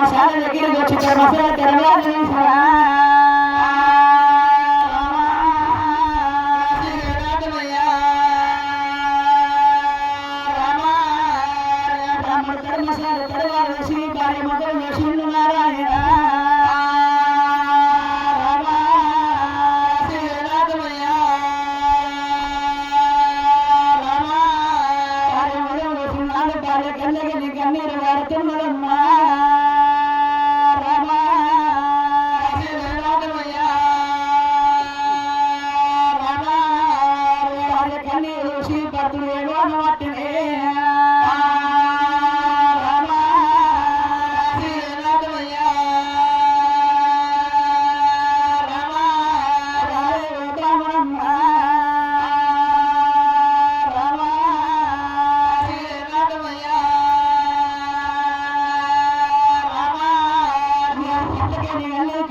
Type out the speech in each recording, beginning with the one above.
ధర్మశాల దగ్గరికి వచ్చి ధర్మశాల తెరవాలి ధర్మశాల తెరవాలి వేసి భార్య మొదలు వేసిండు నారాయణ కన్నీరు వాడుతున్నదమ్మా కన్నీరు చూసి భర్తులు ఏమో పట్టినే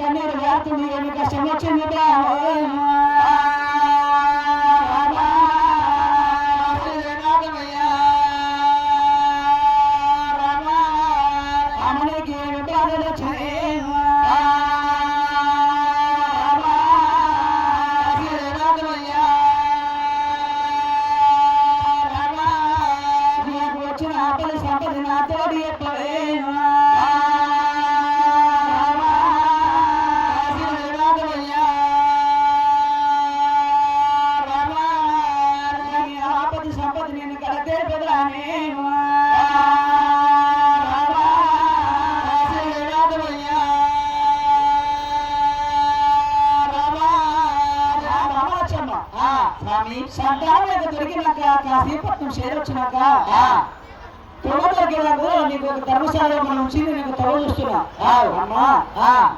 కన్నీరు వాడుతుంది ఏమి కష్టం వచ్చింది అమ్మనికి ఏమి బాధలు వచ్చాయి నీకు వచ్చిన ఆపద సంపద నాతోటి చెప్పవే సంపద నేను కడితే పెదరానే స్వామి సంతానం దొరికినాక కాశీపట్నం చేరొచ్చినాక తోటలోకి వెళ్ళకు నీకు ఒక ధర్మశాల నుంచి నీకు తోడు చూస్తున్నా అమ్మా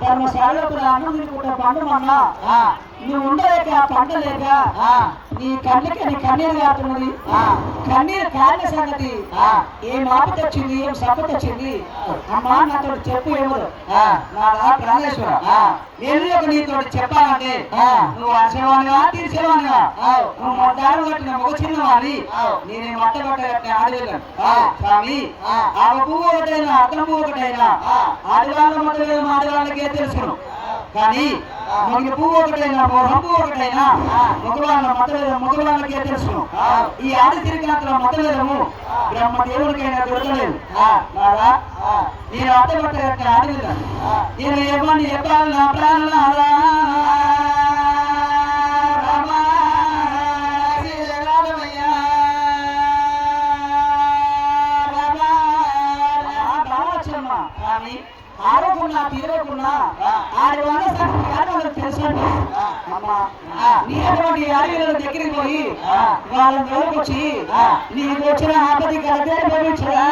ధర్మశాలలో అన్నం తినుకుంటా పండు అన్నా నువ్వు ఉండలేక పంట లేక నీ కళ్ళకి నీ కన్నీరు కాస్తున్నది కన్నీరు కాలిన సంగతి ఏం ఆపత వచ్చింది ఏం సంపత వచ్చింది అమ్మా నాతో చెప్పు ఎవరు నాదా ప్రాణేశ్వర నేను నీతో చెప్పాలంటే నువ్వు అరిసేవానిగా తీర్చేవానిగా నువ్వు మొట్టాడు కట్టిన ఒక చిన్నవాడి నేనే మొట్టగొట్ట ఆడలేను స్వామి ఆ పువ్వు ఒకటైనా అతను పువ్వు ఒకటైనా ఆడవాళ్ళ మొట్టలేదు ఆడవాళ్ళకే తెలుసును కానీ మనకి పువ్వు ఒకటైనా రంగు ఒకటైనా మగవాళ్ళకే తెలుసు ఈ ఆడి తిరిగినంతలో మొదలము బ్రహ్మదేవుడికైనా దొరకలేదు నేను అడ్డగొట్ట ఆడలేదు నేను ఏమని చెప్పాలి నా ప్రాణాలా ఆరోకున్నా తీరకున్నా ఆడి వాళ్ళ తెలుసు నీటువంటి అడవిల దగ్గరికి పోయి వాళ్ళ దగ్గరకు వచ్చి నీకు వచ్చిన ఆపది కలదే భవించరా